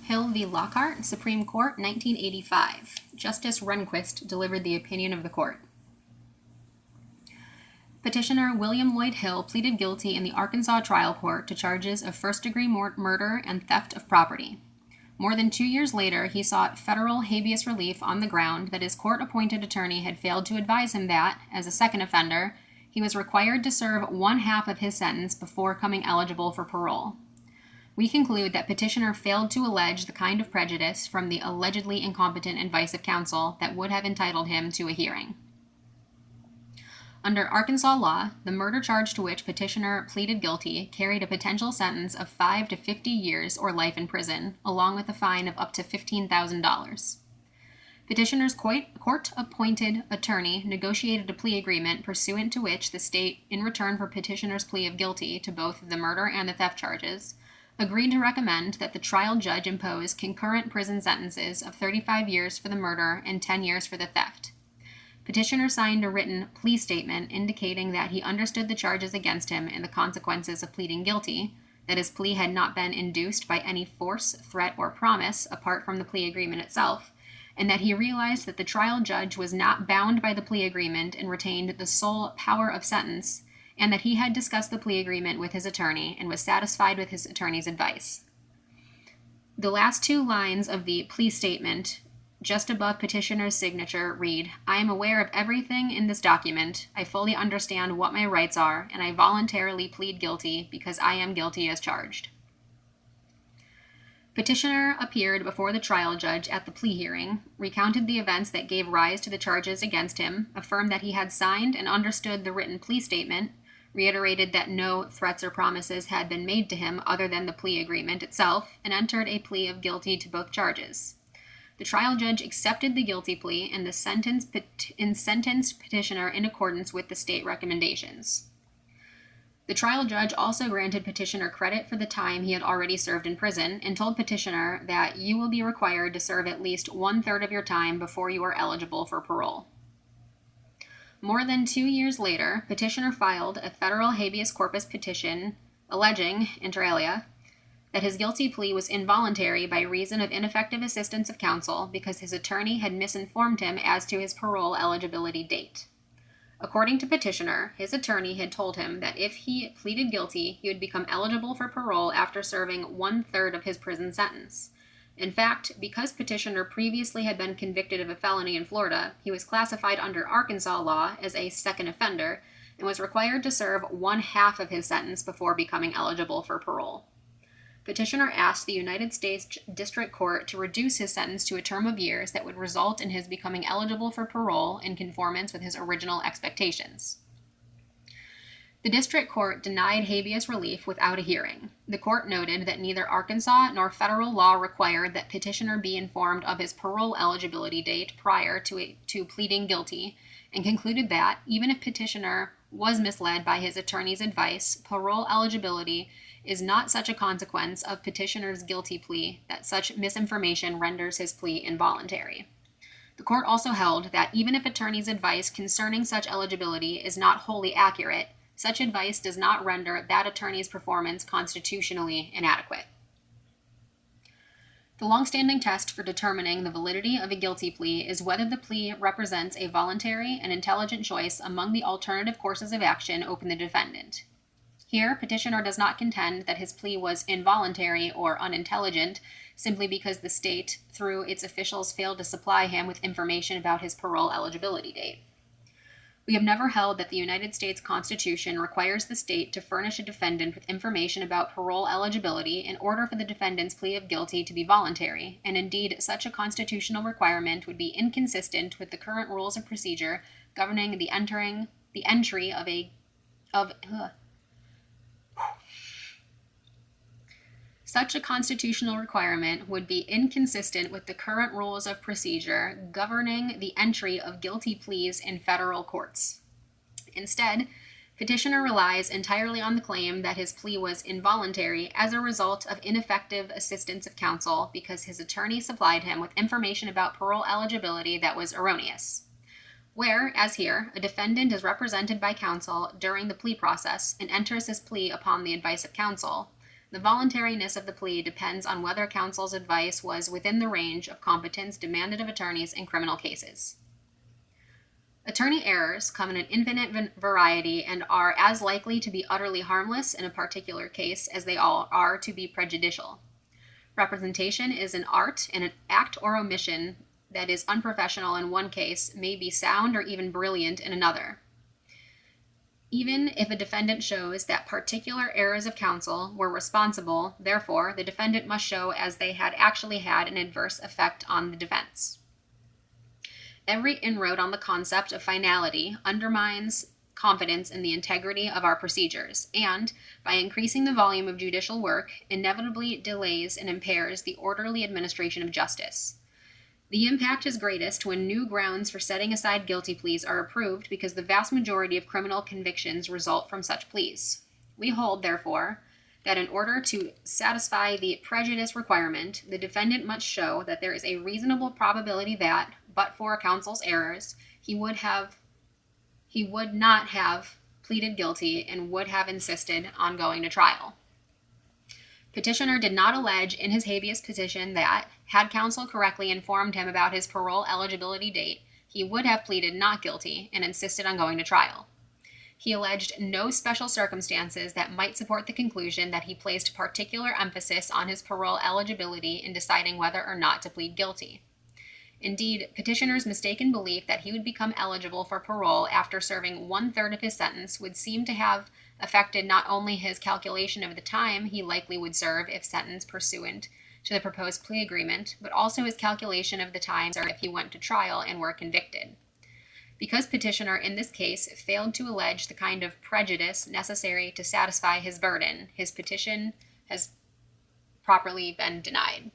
Hill v. Lockhart, Supreme Court, 1985. Justice Rehnquist delivered the opinion of the court. Petitioner William Lloyd Hill pleaded guilty in the Arkansas trial court to charges of first-degree murder and theft of property. More than 2 years later, he sought federal habeas relief on the ground that his court-appointed attorney had failed to advise him that, as a second offender, he was required to serve one half of his sentence before coming eligible for parole. We conclude that petitioner failed to allege the kind of prejudice from the allegedly incompetent advice of counsel that would have entitled him to a hearing. Under Arkansas law, the murder charge to which petitioner pleaded guilty carried a potential sentence of 5 to 50 years or life in prison, along with a fine of up to $15,000. Petitioner's court-appointed attorney negotiated a plea agreement pursuant to which the state, in return for petitioner's plea of guilty to both the murder and the theft charges, agreed to recommend that the trial judge impose concurrent prison sentences of 35 years for the murder and 10 years for the theft. Petitioner signed a written plea statement indicating that he understood the charges against him and the consequences of pleading guilty, that his plea had not been induced by any force, threat, or promise apart from the plea agreement itself, and that he realized that the trial judge was not bound by the plea agreement and retained the sole power of sentence, and that he had discussed the plea agreement with his attorney and was satisfied with his attorney's advice. The last two lines of the plea statement, just above petitioner's signature, read, "I am aware of everything in this document. I fully understand what my rights are, and I voluntarily plead guilty because I am guilty as charged." Petitioner appeared before the trial judge at the plea hearing, recounted the events that gave rise to the charges against him, affirmed that he had signed and understood the written plea statement, reiterated that no threats or promises had been made to him other than the plea agreement itself, and entered a plea of guilty to both charges. The trial judge accepted the guilty plea and sentenced petitioner in accordance with the state recommendations. The trial judge also granted petitioner credit for the time he had already served in prison and told petitioner that you will be required to serve at least 1/3 of your time before you are eligible for parole. More than 2 years later, petitioner filed a federal habeas corpus petition alleging, inter alia, that his guilty plea was involuntary by reason of ineffective assistance of counsel because his attorney had misinformed him as to his parole eligibility date. According to petitioner, his attorney had told him that if he pleaded guilty, he would become eligible for parole after serving 1/3 of his prison sentence. In fact, because petitioner previously had been convicted of a felony in Florida, he was classified under Arkansas law as a second offender and was required to serve 1/2 of his sentence before becoming eligible for parole. Petitioner asked the United States District Court to reduce his sentence to a term of years that would result in his becoming eligible for parole in conformance with his original expectations. The district court denied habeas relief without a hearing. The court noted that neither Arkansas nor federal law required that petitioner be informed of his parole eligibility date prior to pleading guilty, and concluded that, even if petitioner was misled by his attorney's advice, parole eligibility is not such a consequence of petitioner's guilty plea that such misinformation renders his plea involuntary. The court also held that even if attorney's advice concerning such eligibility is not wholly accurate, such advice does not render that attorney's performance constitutionally inadequate. The long-standing test for determining the validity of a guilty plea is whether the plea represents a voluntary and intelligent choice among the alternative courses of action open to the defendant. Here, petitioner does not contend that his plea was involuntary or unintelligent simply because the state, through its officials, failed to supply him with information about his parole eligibility date. We have never held that the United States Constitution requires the state to furnish a defendant with information about parole eligibility in order for the defendant's plea of guilty to be voluntary, and indeed such a constitutional requirement would be inconsistent with the current rules of procedure governing the entry of Such a constitutional requirement would be inconsistent with the current rules of procedure governing the entry of guilty pleas in federal courts. Instead, petitioner relies entirely on the claim that his plea was involuntary as a result of ineffective assistance of counsel because his attorney supplied him with information about parole eligibility that was erroneous. Where, as here, a defendant is represented by counsel during the plea process and enters his plea upon the advice of counsel, The voluntariness of the plea depends on whether counsel's advice was within the range of competence demanded of attorneys in criminal cases. Attorney errors come in an infinite variety and are as likely to be utterly harmless in a particular case as they all are to be prejudicial. Representation is an art, and an act or omission that is unprofessional in one case may be sound or even brilliant in another. Even if a defendant shows that particular errors of counsel were responsible, therefore, the defendant must show as they had actually had an adverse effect on the defense. Every inroad on the concept of finality undermines confidence in the integrity of our procedures, and, by increasing the volume of judicial work, inevitably delays and impairs the orderly administration of justice. The impact is greatest when new grounds for setting aside guilty pleas are approved because the vast majority of criminal convictions result from such pleas. We hold, therefore, that in order to satisfy the prejudice requirement, the defendant must show that there is a reasonable probability that, but for counsel's errors, he would not have pleaded guilty and would have insisted on going to trial. Petitioner did not allege in his habeas petition that, had counsel correctly informed him about his parole eligibility date, he would have pleaded not guilty and insisted on going to trial. He alleged no special circumstances that might support the conclusion that he placed particular emphasis on his parole eligibility in deciding whether or not to plead guilty. Indeed, petitioner's mistaken belief that he would become eligible for parole after serving 1/3 of his sentence would seem to have affected not only his calculation of the time he likely would serve if sentenced pursuant to the proposed plea agreement, but also his calculation of the time served if he went to trial and were convicted. Because petitioner in this case failed to allege the kind of prejudice necessary to satisfy his burden, his petition has properly been denied.